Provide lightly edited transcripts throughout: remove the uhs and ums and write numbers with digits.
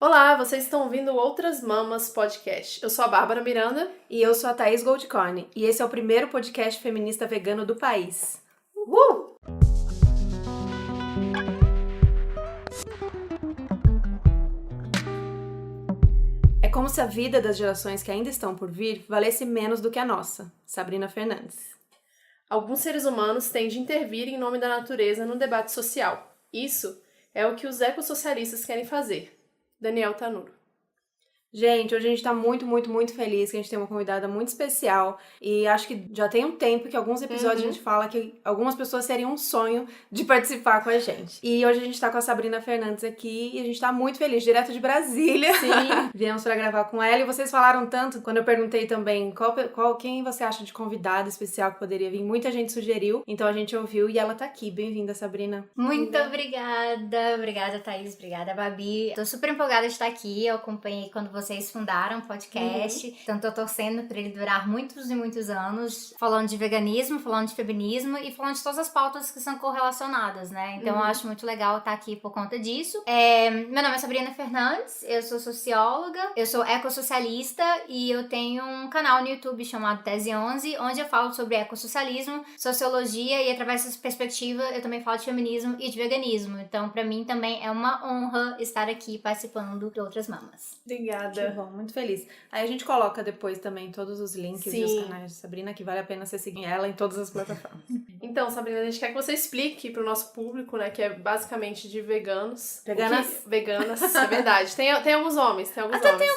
Olá, vocês estão ouvindo Outras Mamas Podcast. Eu sou a Bárbara Miranda. E eu sou a Thaís Goldcorn. E esse é o primeiro podcast feminista vegano do país. É como se a vida das gerações que ainda estão por vir valesse menos do que a nossa. Sabrina Fernandes. Alguns seres humanos têm de intervir em nome da natureza no debate social. Isso é o que os ecossocialistas querem fazer. Daniel Tanuro. Gente, hoje a gente tá muito feliz que a gente tem uma convidada muito especial e acho que já tem um tempo que alguns episódios a gente fala que algumas pessoas seriam um sonho de participar com a gente. E hoje a gente tá com a Sabrina Fernandes aqui e a gente tá muito feliz, direto de Brasília. Sim. Viemos pra gravar com ela e vocês falaram tanto, quando eu perguntei também quem você acha de convidada especial que poderia vir, muita gente sugeriu, então a gente ouviu e ela tá aqui. Bem-vinda, Sabrina. Muito obrigada Thaís, obrigada Babi. Tô super empolgada de estar aqui, eu acompanhei quando vocês fundaram o podcast, então tô torcendo pra ele durar muitos e muitos anos, falando de veganismo, falando de feminismo e falando de todas as pautas que são correlacionadas, né? Então eu acho muito legal estar aqui por conta disso. Meu nome é Sabrina Fernandes, eu sou socióloga, eu sou ecossocialista e eu tenho um canal no YouTube chamado Tese 11, onde eu falo sobre ecossocialismo, sociologia e através dessa perspectiva eu também falo de feminismo e de veganismo. Então pra mim também é uma honra estar aqui participando de Outras Mamas. Obrigada. Que bom, muito feliz. Aí a gente coloca depois também todos os links e os canais de Sabrina, que vale a pena você seguir ela em todas as plataformas. Então, Sabrina, a gente quer que você explique pro nosso público, né, que é basicamente de veganos. Veganas, é verdade. Tem alguns homens, tem alguns homens.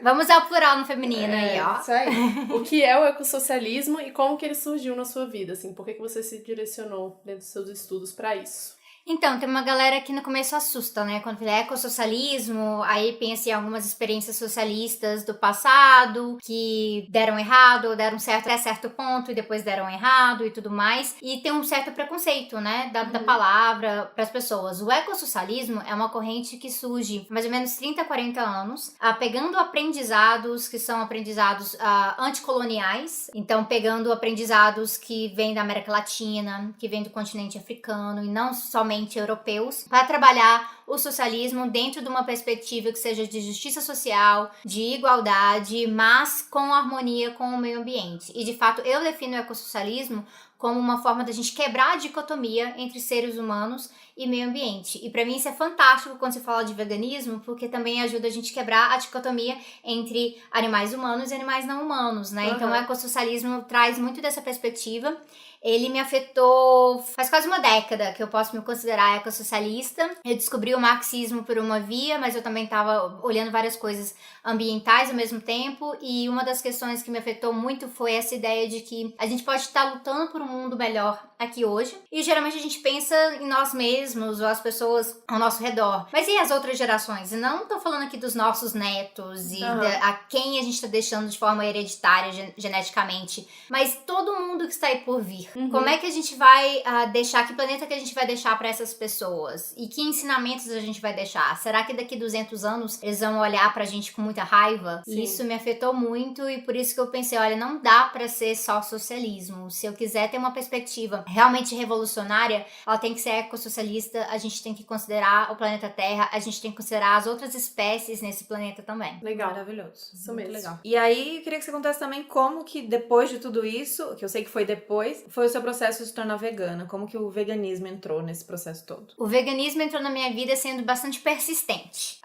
Vamos ao plural no feminino aí, ó. Isso aí. O que é o ecossocialismo e como que ele surgiu na sua vida, assim? Por que você se direcionou dentro dos seus estudos pra isso? Então, tem uma galera que no começo assusta, né? Quando fala ecossocialismo, aí pensa em algumas experiências socialistas do passado que deram errado ou deram certo até certo ponto e depois deram errado e tudo mais. E tem um certo preconceito, né? Da palavra para as pessoas. O ecossocialismo é uma corrente que surge há mais ou menos 30, 40 anos, pegando aprendizados que são aprendizados anticoloniais. Então, pegando aprendizados que vêm da América Latina, que vêm do continente africano e não somente europeus, para trabalhar o socialismo dentro de uma perspectiva que seja de justiça social, de igualdade, mas com harmonia com o meio ambiente. E de fato eu defino o ecossocialismo como uma forma da gente quebrar a dicotomia entre seres humanos e meio ambiente. E pra mim isso é fantástico quando se fala de veganismo, porque também ajuda a gente a quebrar a dicotomia entre animais humanos e animais não humanos, né? Então o ecossocialismo traz muito dessa perspectiva. Ele me afetou faz quase uma década que eu posso me considerar ecossocialista. Eu descobri o marxismo por uma via, mas eu também estava olhando várias coisas ambientais ao mesmo tempo, e uma das questões que me afetou muito foi essa ideia de que a gente pode estar lutando por um mundo melhor aqui hoje, e geralmente a gente pensa em nós mesmos ou as pessoas ao nosso redor. Mas e as outras gerações? E não tô falando aqui dos nossos netos e a quem a gente tá deixando de forma hereditária, geneticamente, mas todo mundo que está aí por vir. Como é que a gente vai deixar, que planeta que a gente vai deixar para essas pessoas? E que ensinamentos a gente vai deixar? Será que daqui 200 anos eles vão olhar pra gente com muita raiva? Sim. Isso me afetou muito e por isso que eu pensei, olha, não dá pra ser só socialismo. Se eu quiser ter uma perspectiva realmente revolucionária, ela tem que ser ecossocialista, a gente tem que considerar o planeta Terra, a gente tem que considerar as outras espécies nesse planeta também. Legal. Maravilhoso. Isso mesmo. Legal. E aí, eu queria que você contasse também como que depois de tudo isso, que eu sei que foi depois, foi o seu processo de se tornar vegana. Como que o veganismo entrou nesse processo todo? O veganismo entrou na minha vida sendo bastante persistente.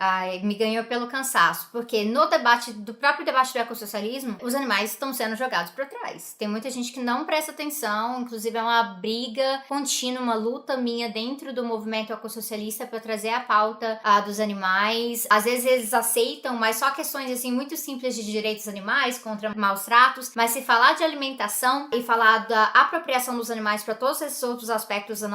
Me ganhou pelo cansaço, porque no próprio debate do ecossocialismo, os animais estão sendo jogados para trás. Tem muita gente que não presta atenção, inclusive é uma briga contínua, uma luta minha dentro do movimento ecossocialista para trazer a pauta dos animais. Às vezes eles aceitam, mas só questões assim muito simples de direitos animais contra maus tratos, mas se falar de alimentação e falar da apropriação dos animais para todos esses outros aspectos da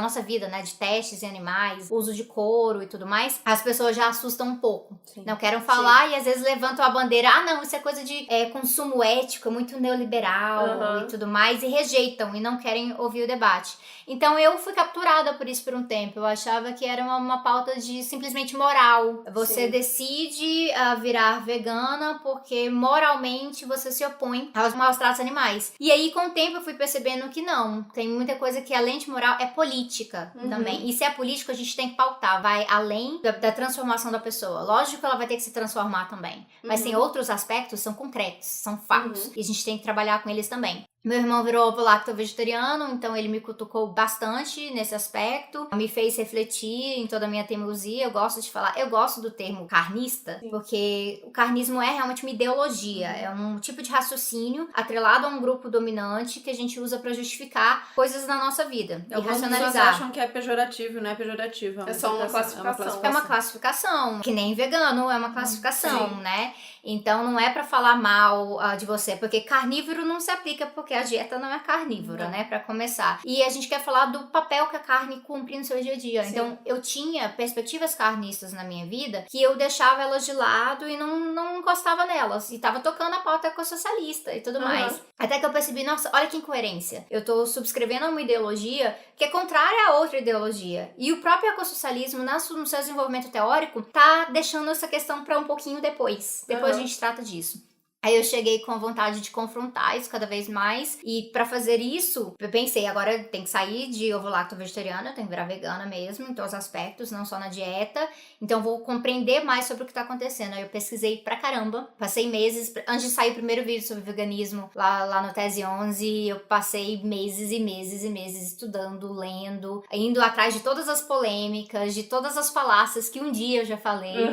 nossa vida, né, de testes em animais, uso de couro e tudo mais, as pessoas já assustam um pouco. Sim. Não querem falar e às vezes levantam a bandeira, não, isso é coisa de consumo ético, é muito neoliberal e tudo mais, e rejeitam e não querem ouvir o debate. Então eu fui capturada por isso por um tempo. Eu achava que era uma pauta de simplesmente moral. Você decide virar vegana porque moralmente você se opõe aos maus tratos animais. E aí com o tempo eu fui percebendo percebendo que não. Tem muita coisa que, além de moral, é política também. E se é político, a gente tem que pautar. Vai além da transformação da pessoa. Lógico que ela vai ter que se transformar também. Mas tem outros aspectos, são concretos, são fatos. E a gente tem que trabalhar com eles também. Meu irmão virou ovo-lacto-vegetariano, então ele me cutucou bastante nesse aspecto, me fez refletir em toda a minha teimosia. Eu gosto de falar, eu gosto do termo carnista, porque o carnismo é realmente uma ideologia, é um tipo de raciocínio atrelado a um grupo dominante que a gente usa pra justificar coisas na nossa vida e Algumas pessoas racionalizar. acham que é pejorativo, não é pejorativo. É só uma classificação. É uma classificação, que nem vegano é uma classificação, né? Então não é pra falar mal de você, porque carnívoro não se aplica porque a dieta não é carnívora, né? Pra começar. E a gente quer falar do papel que a carne cumpre no seu dia a dia. Sim. Então eu tinha perspectivas carnistas na minha vida que eu deixava elas de lado e não encostava nelas. E tava tocando a pauta ecossocialista e tudo mais. Até que eu percebi, nossa, olha que incoerência. Eu tô subscrevendo uma ideologia que é contrária a outra ideologia. E o próprio ecossocialismo, no seu desenvolvimento teórico, tá deixando essa questão pra um pouquinho depois. Depois a gente trata disso. Aí eu cheguei com a vontade de confrontar isso cada vez mais. E pra fazer isso, eu pensei, agora tem que sair de ovo-lacto-vegetariana, eu tenho que virar vegana mesmo, em todos os aspectos, não só na dieta. Então vou compreender mais sobre o que tá acontecendo. Aí eu pesquisei pra caramba, passei meses, antes de sair o primeiro vídeo sobre veganismo, lá no Tese 11, eu passei meses e meses e meses estudando, lendo, indo atrás de todas as polêmicas, de todas as falácias que um dia eu já falei.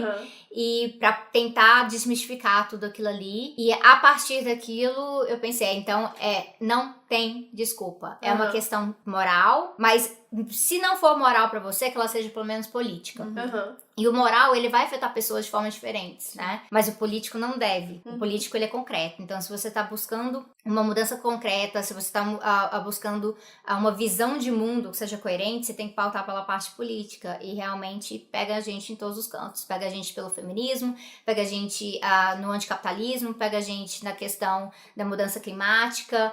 E pra tentar desmistificar tudo aquilo ali. E a partir daquilo, eu pensei, então, não tem desculpa. É uma questão moral, mas se não for moral pra você, que ela seja pelo menos política. E o moral, ele vai afetar pessoas de formas diferentes, né? Mas o político não deve. O político, ele é concreto. Então, se você tá buscando uma mudança concreta, se você tá buscando uma visão de mundo que seja coerente, você tem que pautar pela parte política. E realmente pega a gente em todos os cantos. Pega a gente pelo feminismo, pega a gente no anticapitalismo, pega a gente na questão da mudança climática,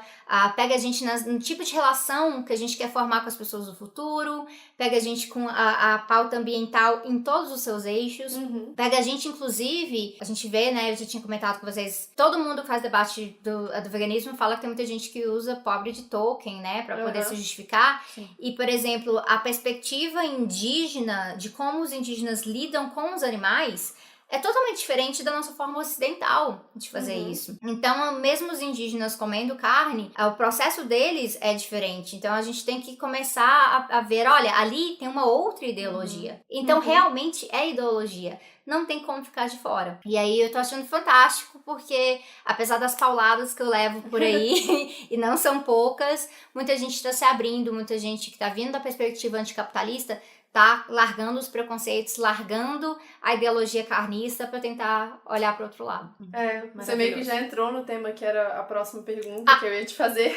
pega a gente no tipo de relação que a gente quer formar com as pessoas do futuro, pega a gente com a pauta ambiental em todos os seus eixos, pega a gente, inclusive, a gente vê, né, eu já tinha comentado com vocês, todo mundo que faz debate do veganismo fala que tem muita gente que usa pobre de token, né, pra poder se justificar. E, por exemplo, a perspectiva indígena, de como os indígenas lidam com os animais, é totalmente diferente da nossa forma ocidental de fazer isso. Então, mesmo os indígenas comendo carne, o processo deles é diferente. Então, a gente tem que começar a ver, olha, ali tem uma outra ideologia. Então, realmente é ideologia. Não tem como ficar de fora. E aí, eu tô achando fantástico, porque apesar das pauladas que eu levo por aí, e não são poucas, muita gente tá se abrindo, muita gente que tá vindo da perspectiva anticapitalista, tá largando os preconceitos, largando a ideologia carnista pra tentar olhar pro outro lado. Você meio que já entrou no tema que era a próxima pergunta que eu ia te fazer.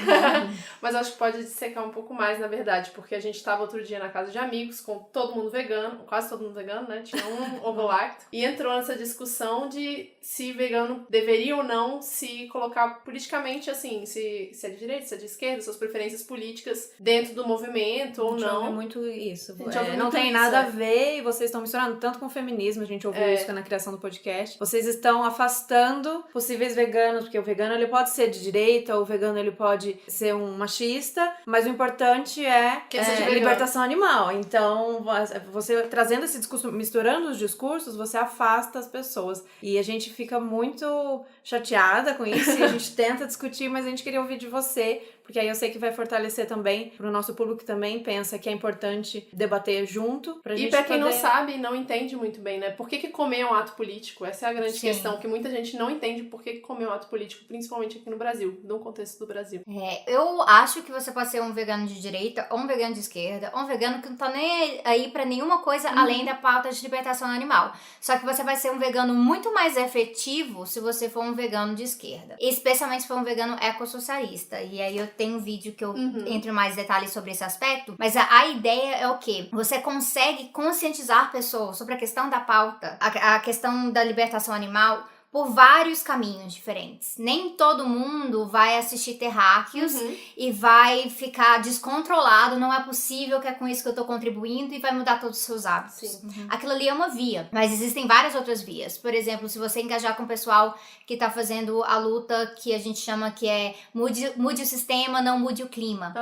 Mas eu acho que pode dissecar um pouco mais, na verdade, porque a gente tava outro dia na casa de amigos, com todo mundo vegano, quase todo mundo vegano, né? Tinha um ovo-lacto. E entrou nessa discussão de se vegano deveria ou não se colocar politicamente, assim, se é de direita, se é de esquerda, suas preferências políticas dentro do movimento ou não. É muito isso. Não tem nada a ver e vocês estão misturando tanto com o feminismo, a gente ouviu isso na criação do podcast. Vocês estão afastando possíveis veganos, porque o vegano ele pode ser de direita, ou o vegano ele pode ser um machista, mas o importante é libertação animal. Então, você trazendo esse discurso, misturando os discursos, você afasta as pessoas. E a gente fica muito chateada com isso e a gente tenta discutir, mas a gente queria ouvir de você, porque aí eu sei que vai fortalecer também pro nosso público que também pensa que é importante debater junto. Pra gente pra quem não sabe, não entende muito bem, né? Por que comer é um ato político? Essa é a grande questão, que muita gente não entende por que comer é um ato político, principalmente aqui no Brasil, no contexto do Brasil. Eu acho que você pode ser um vegano de direita, ou um vegano de esquerda, ou um vegano que não tá nem aí pra nenhuma coisa além da pauta de libertação animal. Só que você vai ser um vegano muito mais efetivo se você for um vegano de esquerda. Especialmente se for um vegano ecossocialista. E aí eu tenho um vídeo que eu entro em mais detalhes sobre esse aspecto. Mas a ideia é o quê? Você consegue conscientizar pessoas sobre a questão da pauta, a questão da libertação animal, por vários caminhos diferentes. Nem todo mundo vai assistir Terráqueos e vai ficar descontrolado, não é possível que é com isso que eu tô contribuindo e vai mudar todos os seus hábitos. Aquilo ali é uma via, mas existem várias outras vias. Por exemplo, se você engajar com o pessoal que tá fazendo a luta que a gente chama que é mude o sistema, não mude o clima.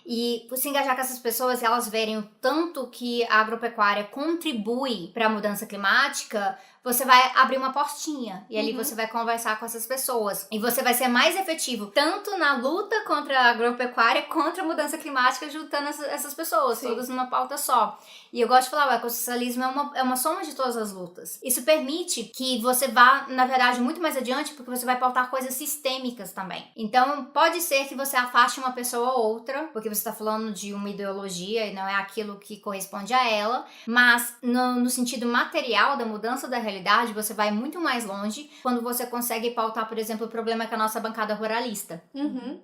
E se engajar com essas pessoas e elas verem o tanto que a agropecuária contribui para a mudança climática, você vai abrir uma portinha e ali você vai conversar com essas pessoas. E você vai ser mais efetivo tanto na luta contra a agropecuária contra a mudança climática, juntando essas pessoas, todas numa pauta só. E eu gosto de falar, o ecossocialismo é uma soma de todas as lutas. Isso permite que você vá, na verdade, muito mais adiante, porque você vai pautar coisas sistêmicas também. Então, pode ser que você afaste uma pessoa ou outra, porque você está falando de uma ideologia e não é aquilo que corresponde a ela, mas no sentido material da mudança da realidade, você vai muito mais longe quando você consegue pautar, por exemplo, o problema com a nossa bancada ruralista.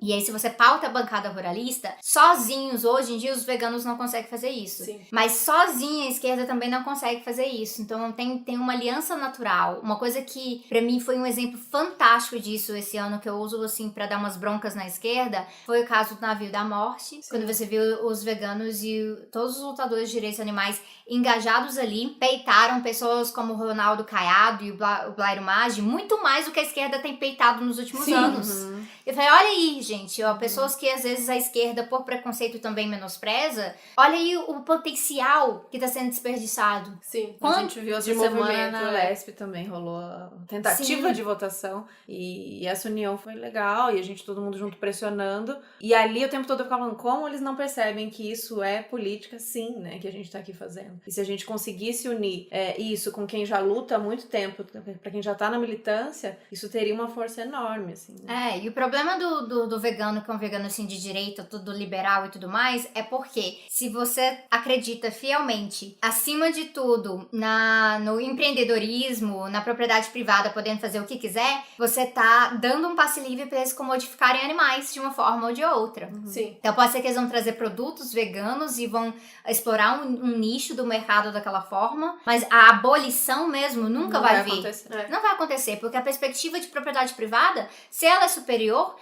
E aí, se você pauta a bancada ruralista, sozinhos, hoje em dia, os veganos não conseguem fazer isso. Mas sozinha, a esquerda também não consegue fazer isso. Então, tem uma aliança natural. Uma coisa que, pra mim, foi um exemplo fantástico disso esse ano, que eu uso, assim, pra dar umas broncas na esquerda, foi o caso do navio da morte. Quando você viu os veganos e todos os lutadores de direitos animais engajados ali, peitaram pessoas como o Ronaldo Caiado e o Blairo Maggi, muito mais do que a esquerda tem peitado nos últimos anos. Eu falei, olha aí, gente, ó, pessoas que às vezes a esquerda, por preconceito, também menospreza, olha aí o potencial que tá sendo desperdiçado. A gente viu essa semana na Lesp também, rolou a tentativa de votação, e essa união foi legal, e a gente, todo mundo junto pressionando, e ali o tempo todo eu ficava falando, como eles não percebem que isso é política, sim, né, que a gente tá aqui fazendo. E se a gente conseguisse unir isso com quem já luta há muito tempo, pra quem já tá na militância, isso teria uma força enorme, assim, né? E o problema do vegano, que é um vegano assim de direita, tudo liberal e tudo mais, é porque se você acredita fielmente, acima de tudo, no empreendedorismo, na propriedade privada, podendo fazer o que quiser, você tá dando um passe livre pra eles comodificarem animais de uma forma ou de outra. Então pode ser que eles vão trazer produtos veganos e vão explorar um nicho do mercado daquela forma, mas a abolição mesmo nunca vai vir. Não vai acontecer, porque a perspectiva de propriedade privada, se ela é superior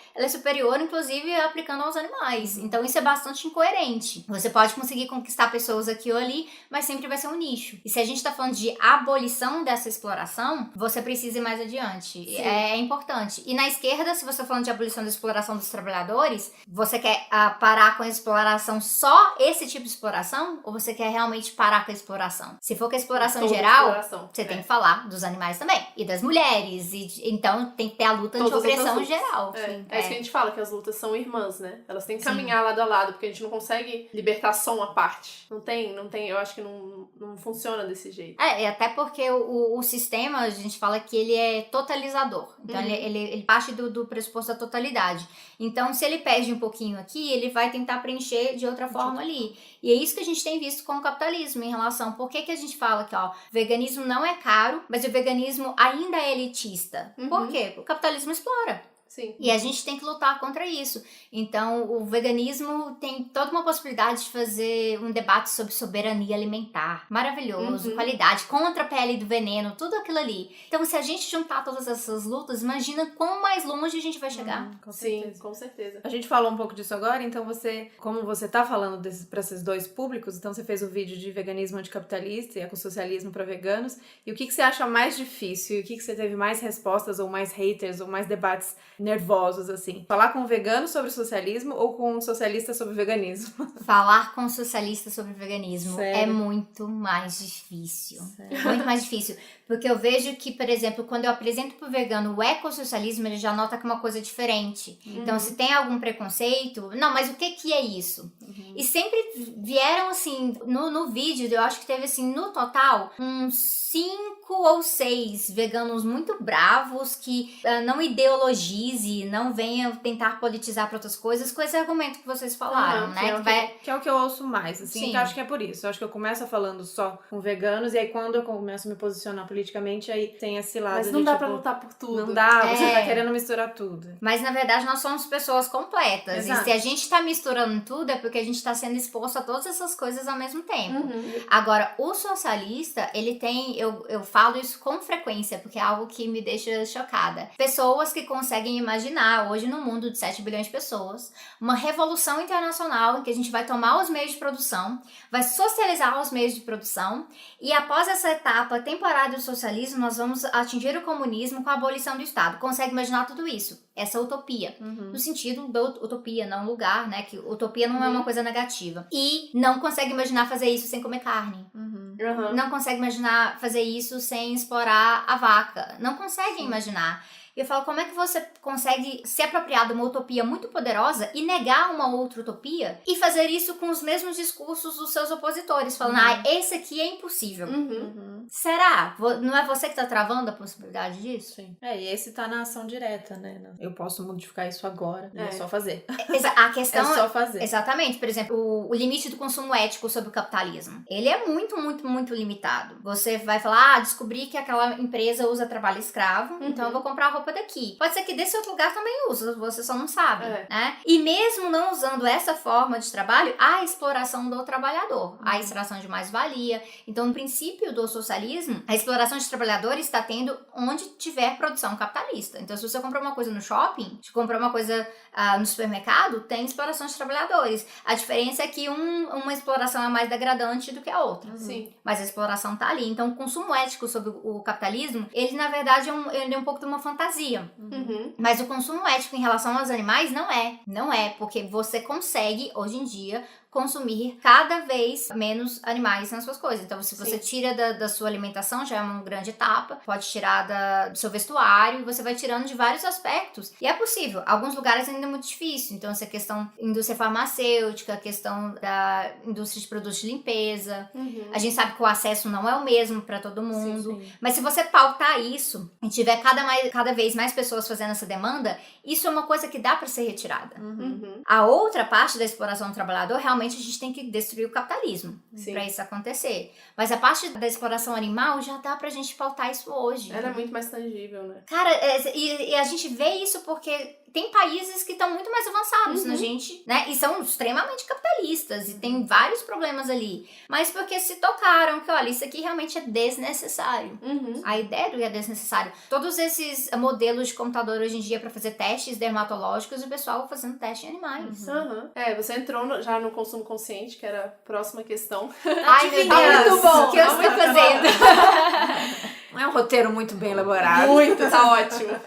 inclusive aplicando aos animais. Então isso é bastante incoerente. Você pode conseguir conquistar pessoas aqui ou ali, mas sempre vai ser um nicho. E se a gente tá falando de abolição dessa exploração, você precisa ir mais adiante. É importante. E na esquerda, se você tá falando de abolição da exploração dos trabalhadores, você quer parar com a exploração, só esse tipo de exploração, ou você quer realmente parar com a exploração? Se for com a exploração geral, você tem que falar dos animais também, e das mulheres, então tem que ter a luta de opressão geral. É isso que a gente fala, que as lutas são irmãs, né? Elas têm que caminhar lado a lado, porque a gente não consegue libertar só uma parte. Não tem, eu acho que não funciona desse jeito. E até porque o sistema, a gente fala que ele é totalizador. Então ele parte do pressuposto da totalidade. Então, se ele perde um pouquinho aqui, ele vai tentar preencher de outra forma ali. E é isso que a gente tem visto com o capitalismo em relação... Por que a gente fala que, veganismo não é caro, mas o veganismo ainda é elitista? Por quê? O capitalismo explora. E a gente tem que lutar contra isso. Então, o veganismo tem toda uma possibilidade de fazer um debate sobre soberania alimentar. Maravilhoso, qualidade, contra a pele do veneno, tudo aquilo ali. Então, se a gente juntar todas essas lutas, imagina quão mais longe a gente vai chegar. Com certeza. A gente falou um pouco disso agora, então como você tá falando para esses dois públicos, então você fez o vídeo de veganismo anticapitalista e ecossocialismo para veganos, e o que você acha mais difícil? E o que você teve mais respostas, ou mais haters, ou mais debates nervosos, assim? Falar com um vegano sobre socialismo ou com um socialista sobre veganismo? Falar com um socialista sobre veganismo Sério? é muito mais difícil. Muito mais difícil. Porque eu vejo que, por exemplo, quando eu apresento pro vegano o ecossocialismo, ele já nota que é uma coisa diferente. Então, se tem algum preconceito... Não, mas o que é isso? E sempre vieram, assim, no vídeo, eu acho que teve, assim, no total, uns 5 ou 6 veganos muito bravos que não ideologizam politize, não venha tentar politizar para outras coisas com esse argumento que vocês falaram, né? Que é o que eu ouço mais, assim, Sim. que eu acho que é por isso. Eu acho que eu começo falando só com veganos, e aí quando eu começo a me posicionar politicamente, aí tem esse lado. Mas não dá pra lutar por tudo. Não dá, você tá querendo misturar tudo. Mas na verdade nós somos pessoas completas. Exato. E se a gente tá misturando tudo é porque a gente tá sendo exposto a todas essas coisas ao mesmo tempo. Agora, o socialista, ele tem, eu falo isso com frequência, porque é algo que me deixa chocada. Pessoas que conseguem imaginar, hoje no mundo de 7 bilhões de pessoas, uma revolução internacional em que a gente vai tomar os meios de produção, vai socializar os meios de produção, e após essa etapa temporária do socialismo, nós vamos atingir o comunismo com a abolição do Estado. Consegue imaginar tudo isso? Essa utopia. No sentido da utopia, não lugar, né? Que utopia não é uma coisa negativa. E não consegue imaginar fazer isso sem comer carne. Não consegue imaginar fazer isso sem explorar a vaca. Não consegue imaginar. E eu falo, como é que você consegue se apropriar de uma utopia muito poderosa e negar uma outra utopia e fazer isso com os mesmos discursos dos seus opositores, falando, esse aqui é impossível. Será? Não é você que tá travando a possibilidade disso? Sim. E esse tá na ação direta, né? Eu posso modificar isso agora, é só fazer. A questão é só fazer. Exatamente. Por exemplo, o limite do consumo ético sobre o capitalismo. Ele é muito, muito, muito limitado. Você vai falar, descobri que aquela empresa usa trabalho escravo, então eu vou comprar roupa daqui. Pode ser que desse outro lugar também usa, você só não sabe, né? E mesmo não usando essa forma de trabalho, há a exploração do trabalhador, há a extração de mais-valia. Então, no princípio do socialismo, a exploração de trabalhadores está tendo onde tiver produção capitalista. Então, se você comprar uma coisa no shopping, se comprar uma coisa no supermercado, tem exploração de trabalhadores. A diferença é que uma exploração é mais degradante do que a outra. Sim. Mas a exploração tá ali. Então, o consumo ético sobre o capitalismo, ele, na verdade, ele é um pouco de uma fantasia. Mas o consumo ético em relação aos animais não é. Não é, porque você consegue, hoje em dia, consumir cada vez menos animais nas suas coisas. Então, se você tira da sua alimentação, já é uma grande etapa, pode tirar do seu vestuário, e você vai tirando de vários aspectos. E é possível. Alguns lugares ainda é muito difícil. Então, essa questão indústria farmacêutica, a questão da indústria de produtos de limpeza. A gente sabe que o acesso não é o mesmo para todo mundo. Mas se você pautar isso e tiver cada vez mais pessoas fazendo essa demanda, isso é uma coisa que dá para ser retirada. A outra parte da exploração do trabalhador, realmente, a gente tem que destruir o capitalismo para isso acontecer. Mas a parte da exploração animal já dá pra gente pautar isso hoje. Ela é muito mais tangível, né? Cara, e a gente vê isso porque tem países que estão muito mais avançados na gente, né? E são extremamente capitalistas e tem vários problemas ali. Mas porque se tocaram que, olha, isso aqui realmente é desnecessário. A ideia do que é desnecessário. Todos esses modelos de computador hoje em dia para fazer testes dermatológicos, o pessoal fazendo teste em animais. Você entrou já no consumo consciente, que era a próxima questão. Ai, meu Deus! Muito bom! O que eu estou fazendo? É um roteiro muito bem elaborado. Muito, tá ótimo.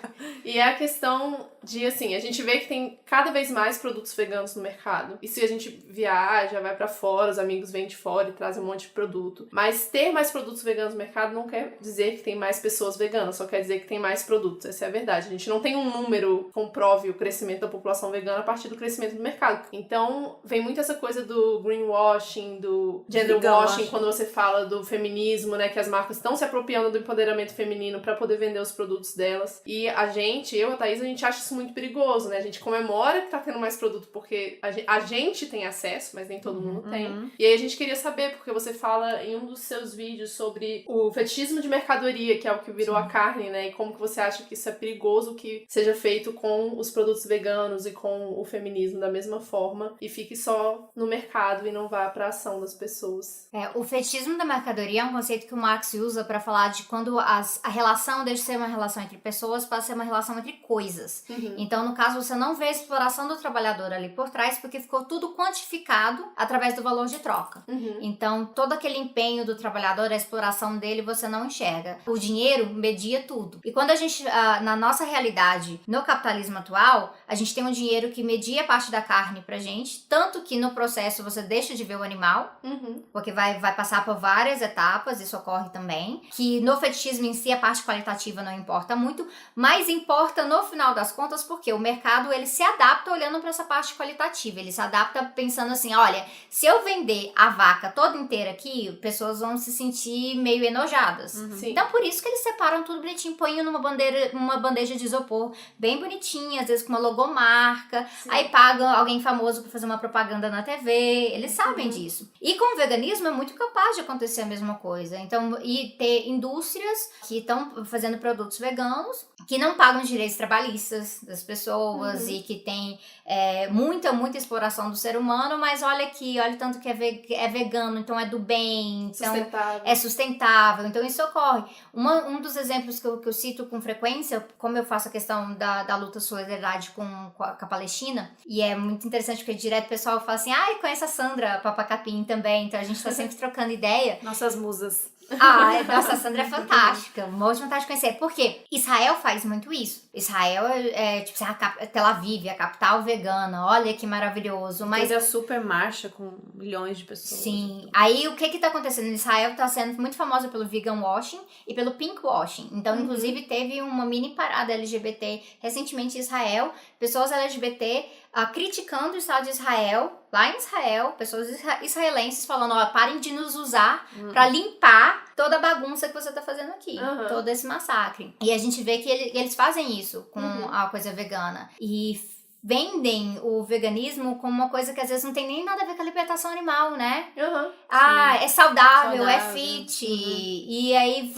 E é a questão de, assim, a gente vê que tem cada vez mais produtos veganos no mercado. E se a gente viaja, vai pra fora, os amigos vêm de fora e trazem um monte de produto. Mas ter mais produtos veganos no mercado não quer dizer que tem mais pessoas veganas, só quer dizer que tem mais produtos. Essa é a verdade. A gente não tem um número que comprove o crescimento da população vegana a partir do crescimento do mercado. Então, vem muito essa coisa do greenwashing, do genderwashing, quando você fala do feminismo, né, que as marcas estão se apropriando do empoderamento feminino pra poder vender os produtos delas. E a gente, eu e a Thaís, a gente acha isso muito perigoso, né? A gente comemora que tá tendo mais produto porque a gente tem acesso, mas nem todo mundo tem. E aí a gente queria saber, porque você fala em um dos seus vídeos sobre o fetichismo de mercadoria, que é o que virou a carne, né? E como que você acha que isso é perigoso que seja feito com os produtos veganos e com o feminismo da mesma forma e fique só no mercado e não vá pra ação das pessoas. O fetichismo da mercadoria é um conceito que o Marx usa pra falar de quando a relação deixa de ser uma relação entre pessoas para ser uma relação entre coisas. Então, no caso, você não vê a exploração do trabalhador ali por trás, porque ficou tudo quantificado através do valor de troca. Então, todo aquele empenho do trabalhador, a exploração dele, você não enxerga. O dinheiro media tudo. E quando a gente, na nossa realidade, no capitalismo atual, a gente tem um dinheiro que media parte da carne pra gente, tanto que no processo você deixa de ver o animal, porque vai passar por várias etapas, isso ocorre também, que no fetichismo em si a parte qualitativa não importa muito, mas importa no final das contas pessoas, porque o mercado, ele se adapta olhando para essa parte qualitativa, ele se adapta pensando assim, olha, se eu vender a vaca toda inteira aqui, pessoas vão se sentir meio enojadas. Sim. Então, por isso que eles separam tudo bonitinho, põem numa bandeja de isopor bem bonitinha, às vezes com uma logomarca, aí pagam alguém famoso pra fazer uma propaganda na TV, eles sabem disso. E com o veganismo é muito capaz de acontecer a mesma coisa. Então, e ter indústrias que estão fazendo produtos veganos, que não pagam direitos trabalhistas das pessoas e que tem muita exploração do ser humano, mas olha aqui, olha tanto que é vegano, então é do bem, então é sustentável, então isso ocorre. Um dos exemplos que eu cito com frequência, como eu faço a questão da luta solidariedade com a Palestina, e é muito interessante porque direto o pessoal fala assim, conhece a Sandra Papacapim também, então a gente tá sempre trocando ideia. Nossas musas. Nossa, a Sandra é fantástica, uma ótima vontade de conhecer. Por quê? Israel faz muito isso. Israel é tipo Tel Aviv, a capital vegana, olha que maravilhoso. Mas teve a super marcha com milhões de pessoas. Sim. Aí o que tá acontecendo? Israel tá sendo muito famosa pelo vegan washing e pelo pink washing. Então, inclusive, teve uma mini parada LGBT recentemente em Israel, pessoas LGBT criticando o Estado de Israel, lá em Israel, pessoas israelenses falando, parem de nos usar pra limpar toda a bagunça que você tá fazendo aqui, todo esse massacre. E a gente vê que eles fazem isso com a coisa vegana. E vendem o veganismo como uma coisa que às vezes não tem nem nada a ver com a alimentação animal, né? É saudável, é fit. E aí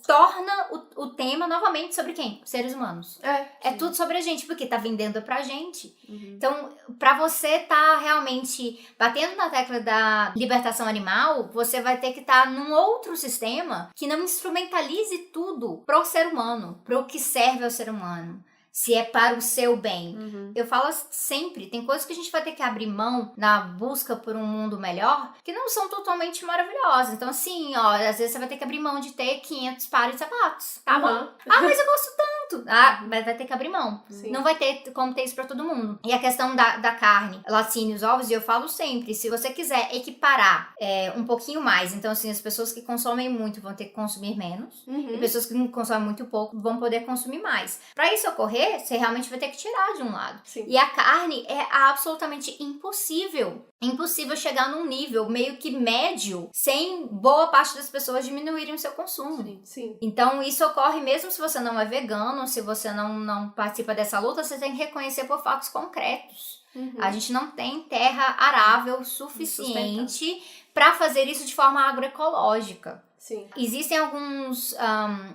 torna o tema novamente sobre quem? Seres humanos. É tudo sobre a gente, porque tá vendendo pra gente. Então, pra você tá realmente batendo na tecla da libertação animal, você vai ter que estar num outro sistema que não instrumentalize tudo pro ser humano, pro que serve ao ser humano. Se é para o seu bem. Eu falo sempre, tem coisas que a gente vai ter que abrir mão na busca por um mundo melhor, que não são totalmente maravilhosas. Então, assim, às vezes você vai ter que abrir mão de ter 500 pares de sapatos. Tá bom? Mas eu gosto tanto. Mas vai ter que abrir mão. Sim. Não vai ter como ter isso pra todo mundo. E a questão da carne, laticínios, ovos, e eu falo sempre, se você quiser equiparar um pouquinho mais, então, assim, as pessoas que consomem muito vão ter que consumir menos, e pessoas que consomem muito pouco vão poder consumir mais. Pra isso ocorrer, você realmente vai ter que tirar de um lado. Sim. E a carne é absolutamente impossível. É impossível chegar num nível meio que médio sem boa parte das pessoas diminuírem o seu consumo. Sim. Então, isso ocorre mesmo se você não é vegano, se você não participa dessa luta, você tem que reconhecer por fatos concretos. A gente não tem terra arável suficiente para fazer isso de forma agroecológica. Sim. Existem alguns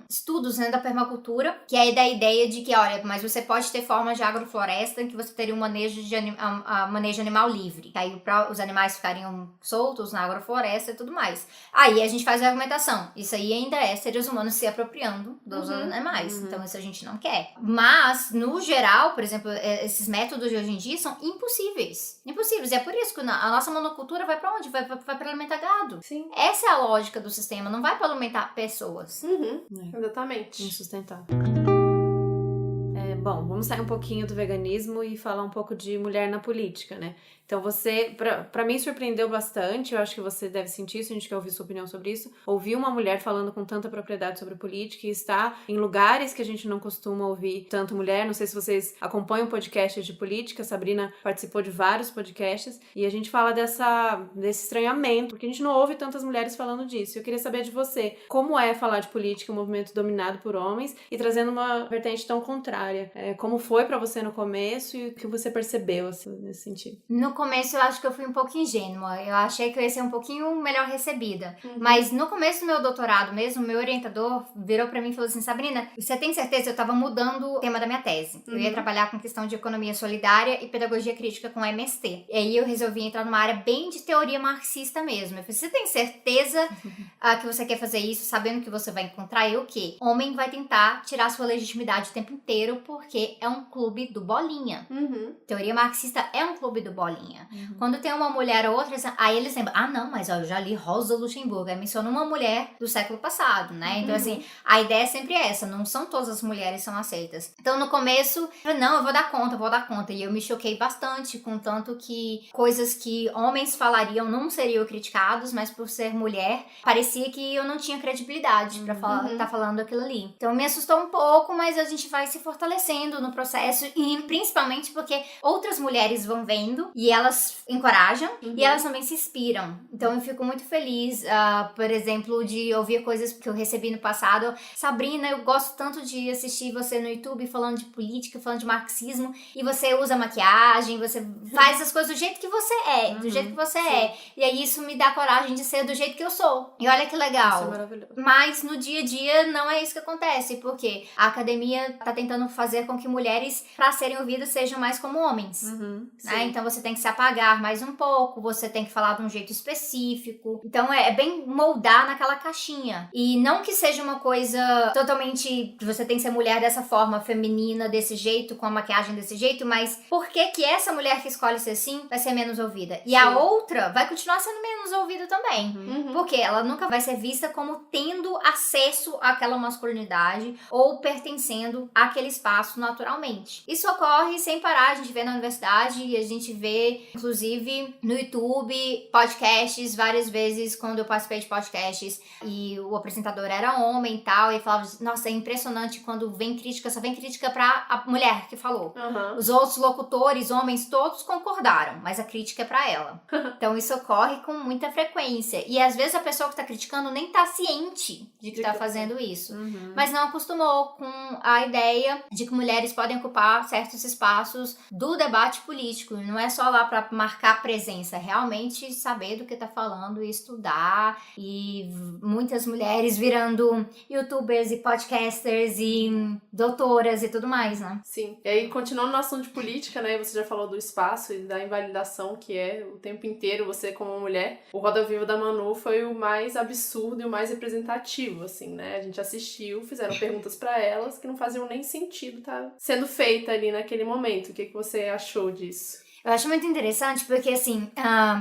estudos da permacultura, que é da ideia de que, olha, mas você pode ter formas de agrofloresta em que você teria um manejo animal livre. Aí os animais ficariam soltos na agrofloresta e tudo mais. Aí a gente faz a argumentação. Isso aí ainda é seres humanos se apropriando dos animais. Então isso a gente não quer. Mas, no geral, por exemplo, esses métodos de hoje em dia são impossíveis. Impossíveis. E é por isso que a nossa monocultura vai pra onde? Vai pra alimentar gado. Sim. Essa é a lógica do sistema. Não vai para alimentar pessoas. Exatamente. Insustentável. Bom, vamos sair um pouquinho do veganismo e falar um pouco de mulher na política, né? Então você, pra mim, surpreendeu bastante, eu acho que você deve sentir isso, a gente quer ouvir sua opinião sobre isso. Ouvir uma mulher falando com tanta propriedade sobre política e estar em lugares que a gente não costuma ouvir tanto mulher. Não sei se vocês acompanham podcasts de política, a Sabrina participou de vários podcasts e a gente fala desse estranhamento, porque a gente não ouve tantas mulheres falando disso. Eu queria saber de você, como é falar de política, um movimento dominado por homens e trazendo uma vertente tão contrária. Como foi pra você no começo e o que você percebeu, assim, nesse sentido? No começo eu acho que eu fui um pouco ingênua, eu achei que eu ia ser um pouquinho melhor recebida, mas no começo do meu doutorado mesmo, meu orientador virou pra mim e falou assim, Sabrina, você tem certeza? Eu tava mudando o tema da minha tese, eu ia trabalhar com questão de economia solidária e pedagogia crítica com MST, e aí eu resolvi entrar numa área bem de teoria marxista mesmo. Eu falei, você tem certeza que você quer fazer isso, sabendo que você vai encontrar? E o quê? Homem vai tentar tirar sua legitimidade o tempo inteiro porque é um clube do bolinha. Teoria marxista é um clube do bolinha. Quando tem uma mulher ou outra, aí eles lembram, não, mas eu já li Rosa Luxemburgo, aí menciona uma mulher do século passado, né? Então, assim, a ideia é sempre essa, não são todas as mulheres que são aceitas. Então, no começo, eu falei, não, eu vou dar conta, e eu me choquei bastante com tanto que coisas que homens falariam não seriam criticados, mas por ser mulher, parecia que eu não tinha credibilidade pra tá falando aquilo ali. Então, me assustou um pouco, mas a gente vai se fortalecendo crescendo no processo e principalmente porque outras mulheres vão vendo e elas encorajam e elas também se inspiram. Então eu fico muito feliz, por exemplo, de ouvir coisas que eu recebi no passado. Sabrina, eu gosto tanto de assistir você no YouTube falando de política, falando de marxismo, e você usa maquiagem, você faz as coisas do jeito que você é, do jeito que você é. E aí isso me dá coragem de ser do jeito que eu sou. E olha que legal. Isso é maravilhoso. Mas no dia a dia não é isso que acontece, porque a academia tá tentando fazer com que mulheres, para serem ouvidas, sejam mais como homens. Né? Então você tem que se apagar mais um pouco, você tem que falar de um jeito específico. Então é bem moldar naquela caixinha. E não que seja uma coisa totalmente que você tem que ser mulher dessa forma, feminina desse jeito, com a maquiagem desse jeito, mas por que que essa mulher que escolhe ser assim vai ser menos ouvida? E a outra vai continuar sendo menos ouvida também. Porque ela nunca vai ser vista como tendo acesso àquela masculinidade ou pertencendo àquele espaço naturalmente. Isso ocorre sem parar, a gente vê na universidade e a gente vê, inclusive, no YouTube, podcasts, várias vezes quando eu participei de podcasts e o apresentador era homem e tal, e falava, nossa, é impressionante quando vem crítica, só vem crítica pra a mulher que falou. Os outros locutores, homens, todos concordaram, mas a crítica é pra ela. Então isso ocorre com muita frequência. E às vezes a pessoa que tá criticando nem tá ciente de que tá fazendo isso. Mas não acostumou com a ideia de que mulheres podem ocupar certos espaços do debate político. Não é só lá pra marcar presença, é realmente saber do que tá falando e estudar. E muitas mulheres virando youtubers e podcasters e doutoras e tudo mais, né? Sim. E aí, continuando no assunto de política, né? Você já falou do espaço e da invalidação que é o tempo inteiro você como mulher. O Roda Viva da Manu foi o mais absurdo e o mais representativo, assim, né? A gente assistiu, fizeram perguntas pra elas que não faziam nem sentido tá sendo feita ali naquele momento. O que você achou disso? Eu acho muito interessante porque, assim,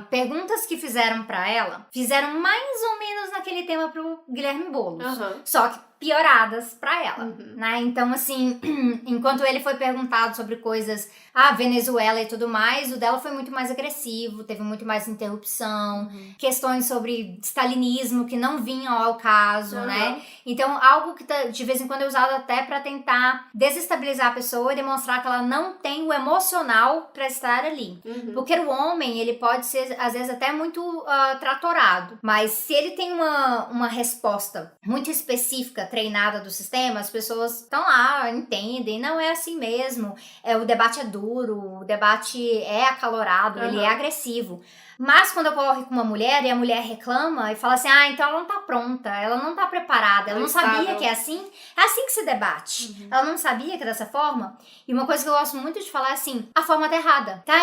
perguntas que fizeram pra ela, fizeram mais ou menos naquele tema pro Guilherme Boulos. Só que pioradas pra ela, né? Então, assim, enquanto ele foi perguntado sobre coisas, Venezuela e tudo mais, o dela foi muito mais agressivo, teve muito mais interrupção, questões sobre stalinismo que não vinham ao caso, né? Então, algo que de vez em quando é usado até pra tentar desestabilizar a pessoa e demonstrar que ela não tem o emocional pra estar ali. Porque o homem, ele pode ser, às vezes, até muito tratorado, mas se ele tem uma resposta muito específica, treinada do sistema, as pessoas estão lá, entendem, não é assim mesmo, o debate é duro, o debate é acalorado, ele é agressivo. Mas quando ocorre com uma mulher e a mulher reclama e fala assim, então ela não tá pronta, ela não tá preparada, ela não sabia que é assim que se debate. Ela não sabia que é dessa forma. E uma coisa que eu gosto muito de falar é assim, a forma tá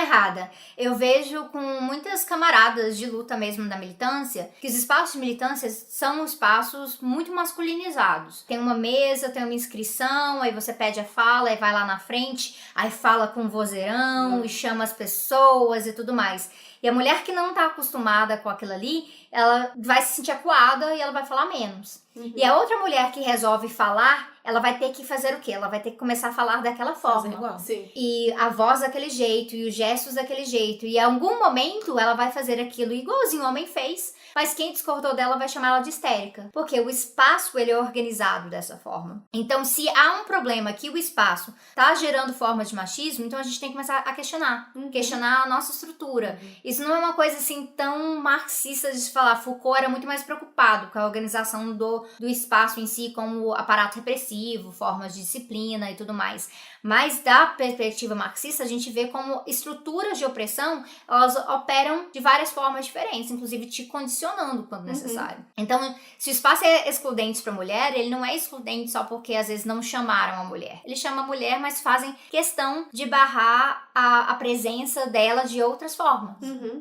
errada. Eu vejo com muitas camaradas de luta mesmo da militância, que os espaços de militância são espaços muito masculinizados. Tem uma mesa, tem uma inscrição, aí você pede a fala, aí vai lá na frente, aí fala com vozeirão e chama as pessoas e tudo mais. E a mulher que não tá acostumada com aquilo ali, ela vai se sentir acuada e ela vai falar menos. E a outra mulher que resolve falar, ela vai ter que fazer o quê? Ela vai ter que começar a falar daquela forma. Fazer igual. Sim. E a voz daquele jeito, e os gestos daquele jeito. E em algum momento ela vai fazer aquilo igualzinho o homem fez, mas quem discordou dela vai chamar ela de histérica. Porque o espaço, ele é organizado dessa forma. Então, se há um problema que o espaço tá gerando formas de machismo, então a gente tem que começar a questionar. Questionar a nossa estrutura. Isso não é uma coisa assim tão marxista de falar. Foucault era muito mais preocupado com a organização do espaço em si, como aparato repressivo, formas de disciplina e tudo mais. Mas da perspectiva marxista, a gente vê como estruturas de opressão, elas operam de várias formas diferentes, inclusive te condicionando quando necessário. Então, se o espaço é excludente para a mulher, ele não é excludente só porque às vezes não chamaram a mulher. Eles chamam a mulher, mas fazem questão de barrar a presença dela de outras formas.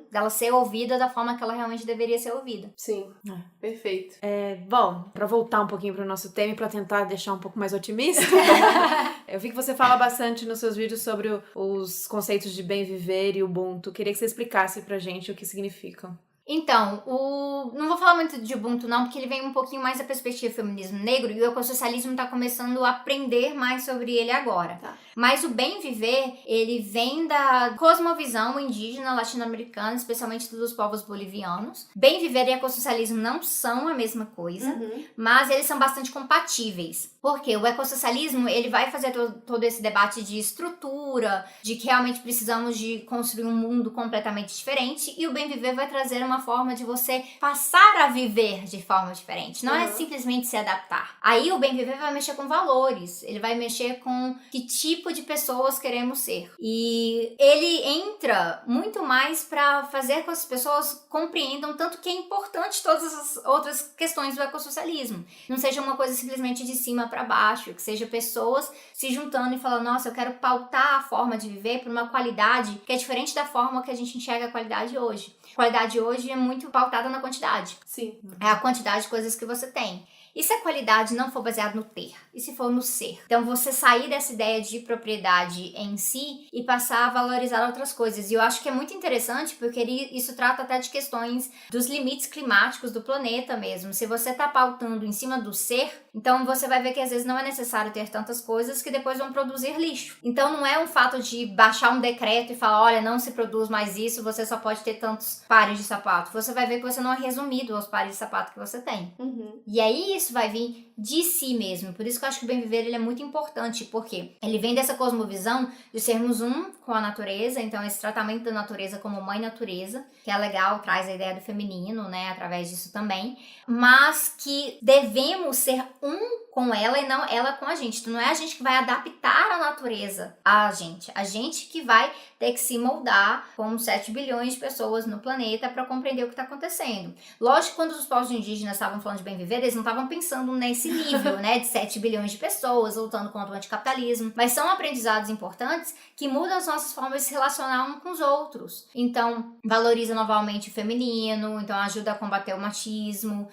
Dela ser ouvida da forma que ela realmente deveria ser ouvida. Sim, perfeito. Bom, pra voltar um pouquinho pro nosso tema e pra tentar deixar um pouco mais otimista, eu vi que você fala bastante nos seus vídeos sobre os conceitos de bem viver e Ubuntu. Queria que você explicasse pra gente o que significam. Então, não vou falar muito de Ubuntu não, porque ele vem um pouquinho mais da perspectiva do feminismo negro e o ecossocialismo tá começando a aprender mais sobre ele agora. Tá. Mas o bem viver, ele vem da cosmovisão indígena latino-americana, especialmente dos povos bolivianos. Bem viver e ecossocialismo não são a mesma coisa, mas eles são bastante compatíveis. Porque o ecossocialismo, ele vai fazer todo esse debate de estrutura, de que realmente precisamos de construir um mundo completamente diferente, e o bem viver vai trazer uma forma de você passar a viver de forma diferente. Não é simplesmente se adaptar. Aí o bem viver vai mexer com valores, ele vai mexer com que tipo de pessoas queremos ser. E ele entra muito mais para fazer com que as pessoas compreendam tanto que é importante todas as outras questões do ecossocialismo. Não seja uma coisa simplesmente de cima para baixo, que seja pessoas se juntando e falando, nossa, eu quero pautar a forma de viver por uma qualidade que é diferente da forma que a gente enxerga a qualidade hoje. A qualidade hoje é muito pautada na quantidade. Sim. É a quantidade de coisas que você tem. E se a qualidade não for baseada no ter? E se for no ser? Então, você sair dessa ideia de propriedade em si e passar a valorizar outras coisas. E eu acho que é muito interessante porque isso trata até de questões dos limites climáticos do planeta mesmo. Se você tá pautando em cima do ser, então você vai ver que às vezes não é necessário ter tantas coisas que depois vão produzir lixo. Então, não é um fato de baixar um decreto e falar, olha, não se produz mais isso, você só pode ter tantos pares de sapato. Você vai ver que você não é resumido aos pares de sapato que você tem. E aí, isso vai vir de si mesmo. Por isso que eu acho que o bem viver ele é muito importante, porque ele vem dessa cosmovisão de sermos um com a natureza, então esse tratamento da natureza como mãe natureza, que é legal, traz a ideia do feminino, né, através disso também, mas que devemos ser um com ela e não ela com a gente. Então não é a gente que vai adaptar a natureza a gente que vai ter que se moldar com 7 bilhões de pessoas no planeta para compreender o que está acontecendo. Lógico que quando os povos indígenas estavam falando de bem viver, eles não estavam pensando nesse nível, né, de 7 bilhões de pessoas lutando contra o anticapitalismo, mas são aprendizados importantes que mudam as nossas formas de se relacionar uns com os outros. Então, valoriza novamente o feminino, então ajuda a combater o machismo,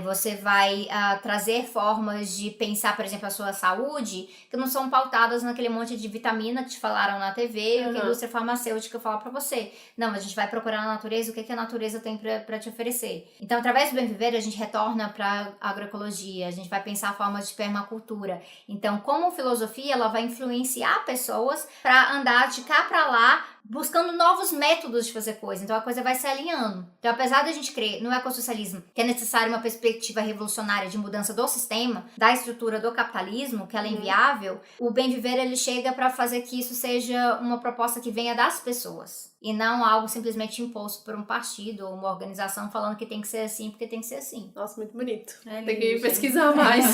você vai trazer formas de pensar, por exemplo, a sua saúde, que não são pautadas naquele monte de vitamina que te falaram na TV, que a indústria farmacêutica fala pra você. Não, a gente vai procurar na natureza o que a natureza tem pra te oferecer. Então, através do bem viver, a gente retorna pra agroecologia, a gente vai pensar formas de permacultura. Então, como filosofia, ela vai influenciar pessoas pra andar de cá pra lá, buscando novos métodos de fazer coisa. Então a coisa vai se alinhando. Então, apesar da gente crer no ecossocialismo, que é necessário uma perspectiva revolucionária de mudança do sistema, da estrutura do capitalismo, que ela é inviável, o bem viver ele chega para fazer que isso seja uma proposta que venha das pessoas. E não algo simplesmente imposto por um partido ou uma organização falando que tem que ser assim porque tem que ser assim. Nossa, muito bonito. Lindo, tem que gente. pesquisar mais.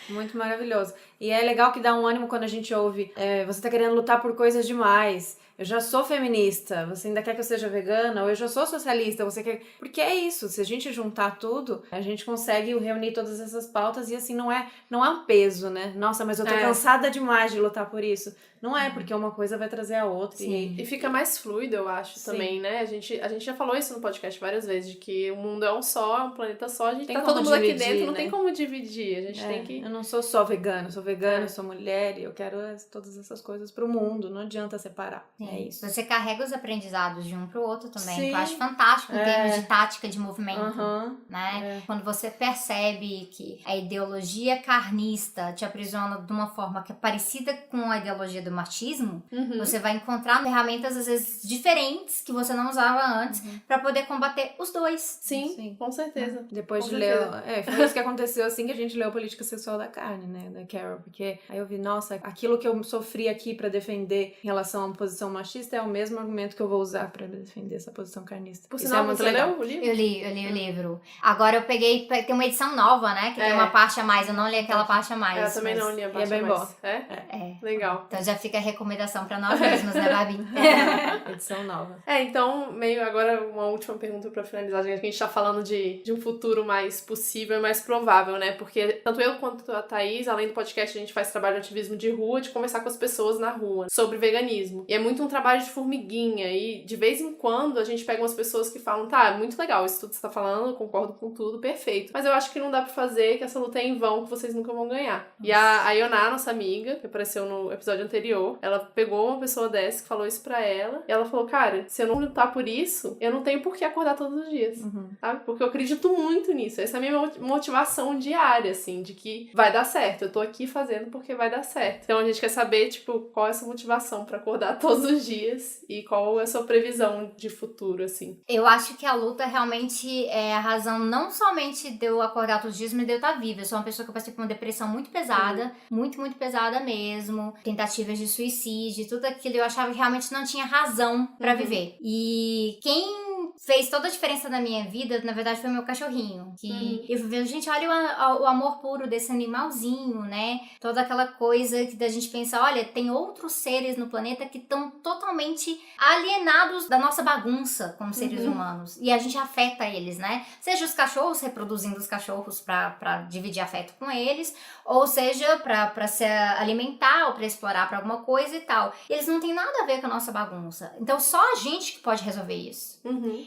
Muito maravilhoso. E é legal que dá um ânimo quando a gente ouve você tá querendo lutar por coisas demais. Eu já sou feminista, você ainda quer que eu seja vegana? Ou eu já sou socialista, você quer... Porque é isso, se a gente juntar tudo, a gente consegue reunir todas essas pautas e assim não é um peso, né? Nossa, mas eu tô cansada demais de lutar por isso. Não é, porque uma coisa vai trazer a outra. Sim, e fica mais fluido, eu acho, também, né? A gente já falou isso no podcast várias vezes, de que o mundo é um só, é um planeta só, a gente Tem tá como todo mundo dividir, aqui dentro, não né? tem como dividir, a gente tem que... Eu não sou só vegana, eu sou vegana, eu sou mulher e eu quero todas essas coisas pro mundo, não adianta separar. Sim. É isso. Você carrega os aprendizados de um pro outro também, Sim. que eu acho fantástico em termos de tática de movimento, né? Quando você percebe que a ideologia carnista te aprisiona de uma forma que é parecida com a ideologia do machismo, você vai encontrar ferramentas, às vezes, diferentes que você não usava antes pra poder combater os dois. Sim, com certeza. Depois Com de certeza. ler... Foi isso que aconteceu assim que a gente leu Política Sexual da Carne, né? Da Carol. Porque aí eu vi, nossa, aquilo que eu sofri aqui pra defender em relação a uma posição machista é o mesmo argumento que eu vou usar pra defender essa posição carnista. Por Isso sinal, é muito você legal. leu o livro? Eu li o livro. Agora eu peguei, tem uma edição nova, né? Que tem uma parte a mais. Eu não li aquela parte a mais. Eu também não li a parte bem mais. boa. É? Legal. Então já fica a recomendação pra nós mesmos, né, Babi? Edição nova. Então, meio agora uma última pergunta pra finalizar, já que a gente tá falando de um futuro mais possível e mais provável, né? Porque tanto eu quanto a Thaís, além do podcast, a gente faz trabalho de ativismo de rua, de conversar com as pessoas na rua sobre veganismo. E é muito um trabalho de formiguinha, e de vez em quando a gente pega umas pessoas que falam, tá, é muito legal isso tudo que você tá falando, eu concordo com tudo, perfeito. Mas eu acho que não dá pra fazer, que essa luta é em vão, que vocês nunca vão ganhar. Nossa. E a Ioná, nossa amiga, que apareceu no episódio anterior, anterior, ela pegou uma pessoa dessa que falou isso pra ela, e ela falou, cara, se eu não lutar por isso, eu não tenho por que acordar todos os dias, sabe? Porque eu acredito muito nisso. Essa é a minha motivação diária, assim, de que vai dar certo. Eu tô aqui fazendo porque vai dar certo. Então a gente quer saber, tipo, qual é essa motivação pra acordar todos os dias e qual é a sua previsão de futuro, assim. Eu acho que a luta realmente é a razão não somente de eu acordar todos os dias, mas de eu estar viva. Eu sou uma pessoa que passei por uma depressão muito pesada, muito, muito pesada mesmo, tentativas de suicídio, tudo aquilo, eu achava que realmente não tinha razão pra viver. E quem fez toda a diferença na minha vida, na verdade, foi o meu cachorrinho. Que eu vi, gente, olha o amor puro desse animalzinho, né? Toda aquela coisa que da gente pensa, olha, tem outros seres no planeta que estão totalmente alienados da nossa bagunça como seres humanos. E a gente afeta eles, né? Seja os cachorros reproduzindo os cachorros pra dividir afeto com eles, ou seja, pra se alimentar ou pra explorar pra alguma coisa e tal. Eles não têm nada a ver com a nossa bagunça. Então, só a gente que pode resolver isso.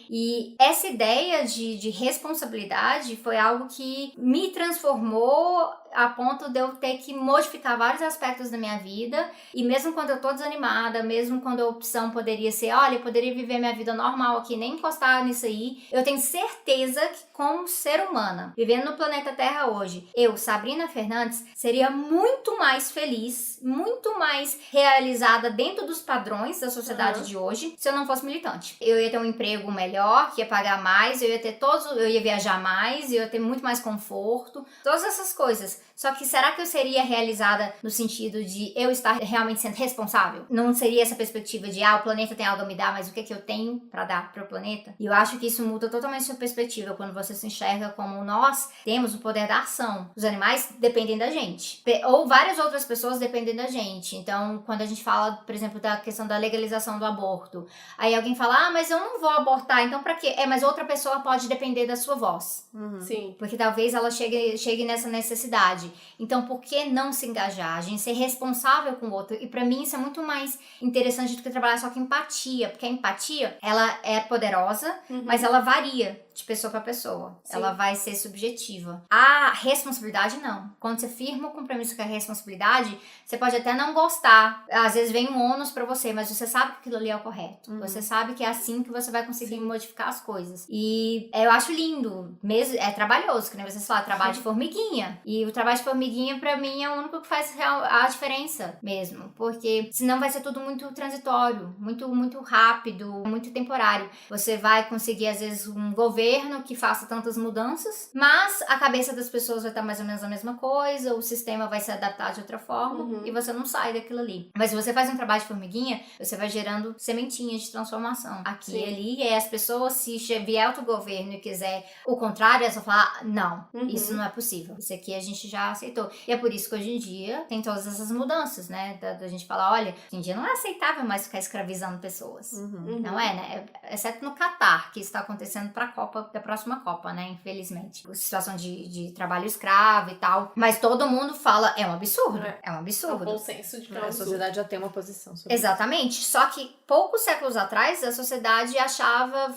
E essa ideia de responsabilidade foi algo que me transformou a ponto de eu ter que modificar vários aspectos da minha vida. E mesmo quando eu tô desanimada, mesmo quando a opção poderia ser, olha, eu poderia viver minha vida normal aqui, nem encostar nisso aí, eu tenho certeza que como ser humana, vivendo no planeta Terra hoje, eu, Sabrina Fernandes, seria muito mais feliz, muito mais realizada dentro dos padrões da sociedade de hoje, se eu não fosse militante. Eu ia ter um emprego melhor, que ia pagar mais, eu ia viajar mais, eu ia ter muito mais conforto, todas essas coisas. Só que será que eu seria realizada no sentido de eu estar realmente sendo responsável? Não seria essa perspectiva de, o planeta tem algo a me dar, mas o que é que eu tenho pra dar pro planeta? E eu acho que isso muda totalmente a sua perspectiva quando você se enxerga como nós temos o poder da ação. Os animais dependem da gente. Ou várias outras pessoas dependem da gente. Então, quando a gente fala, por exemplo, da questão da legalização do aborto, aí alguém fala, mas eu não vou abortar, então pra quê? Mas outra pessoa pode depender da sua voz. Sim. Porque talvez ela chegue nessa necessidade. Então, por que não se engajar? A gente ser responsável com o outro. E pra mim isso é muito mais interessante do que trabalhar só com empatia. Porque a empatia, ela é poderosa, mas ela varia de pessoa pra pessoa. Sim. Ela vai ser subjetiva. A responsabilidade, não. Quando você firma o compromisso com a responsabilidade, você pode até não gostar. Às vezes vem um ônus pra você, mas você sabe que aquilo ali é o correto. Você sabe que é assim que você vai conseguir modificar as coisas. E eu acho lindo. Mesmo, é trabalhoso, que nem vocês falaram, trabalho de formiguinha. E o trabalho de formiguinha, pra mim, é o único que faz a diferença mesmo. Porque senão vai ser tudo muito transitório, muito, muito rápido, muito temporário. Você vai conseguir, às vezes, um governo que faça tantas mudanças, mas a cabeça das pessoas vai estar mais ou menos a mesma coisa, o sistema vai se adaptar de outra forma e você não sai daquilo ali. Mas se você faz um trabalho de formiguinha, você vai gerando sementinhas de transformação aqui e ali, e aí as pessoas, se vier outro governo e quiser o contrário, elas vão falar, não, isso não é possível, isso aqui a gente já aceitou. E é por isso que hoje em dia tem todas essas mudanças, né, da gente falar, olha, hoje em dia não é aceitável mais ficar escravizando pessoas. Não é, né, exceto no Catar, que isso está acontecendo pra Copa, da próxima Copa, né, infelizmente. Situação de trabalho escravo e tal, mas todo mundo fala, é um absurdo, é um absurdo. É um consenso de que é um A absurdo. sociedade já tem uma posição sobre Exatamente, só que poucos séculos atrás a sociedade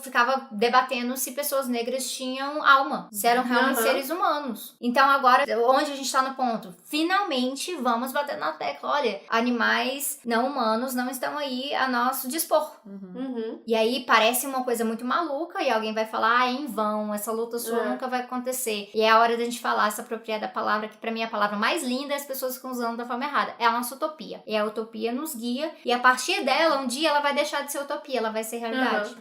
ficava debatendo se pessoas negras tinham alma, se eram realmente seres humanos. Então agora, onde a gente tá no ponto? Finalmente vamos bater na tecla, olha, animais não humanos não estão aí a nosso dispor. E aí parece uma coisa muito maluca e alguém vai falar, é em vão, essa luta sua nunca vai acontecer. E é a hora da gente falar, se apropriar da palavra, que pra mim é a palavra mais linda, as pessoas ficam usando da forma errada. É a nossa utopia. E a utopia nos guia, e a partir dela, um dia ela vai deixar de ser utopia, ela vai ser realidade.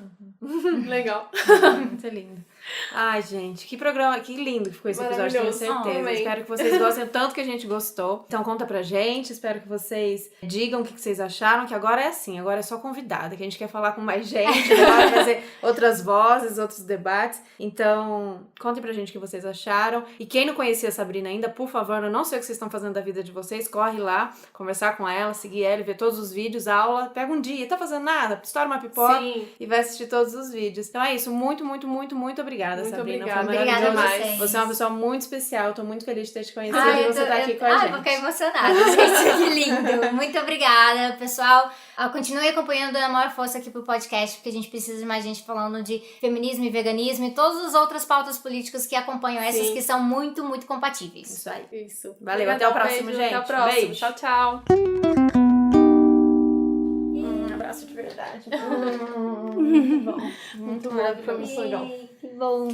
Legal. Muito lindo. Ai, gente, que programa, que lindo que ficou esse episódio, tenho Maravilhoso. certeza. Amei. Espero que vocês gostem tanto que a gente gostou. Então conta pra gente, espero que vocês digam o que vocês acharam, que agora é assim, agora é só convidada, que a gente quer falar com mais gente, agora fazer outras vozes, outros debates. Então, contem pra gente o que vocês acharam. E quem não conhecia a Sabrina ainda, por favor, eu não sei o que vocês estão fazendo da vida de vocês, corre lá, conversar com ela, seguir ela, ver todos os vídeos, aula, pega um dia, tá fazendo nada, estoura uma pipoca Sim. e vai assistir todos os vídeos. Então é isso, muito, muito, muito, muito obrigada, Muito Sabrina. obrigada. Foi Obrigada a maravilhoso. vocês. Você é uma pessoa muito especial, tô muito feliz de ter te conhecido Ai, e você tá aqui com a Vou gente. ficar emocionada, gente, que lindo. Muito obrigada, pessoal. Continue acompanhando a maior força aqui pro podcast, porque a gente precisa de mais gente falando de feminismo e veganismo e todas as outras pautas políticas que acompanham essas, Sim. que são muito, muito compatíveis. Isso aí. Isso. Valeu, Obrigada, até o próximo, beijo, gente. Até o próximo. Beijo. Tchau, tchau. verdade. Muito bom. Muito Foi muito legal. Que bom.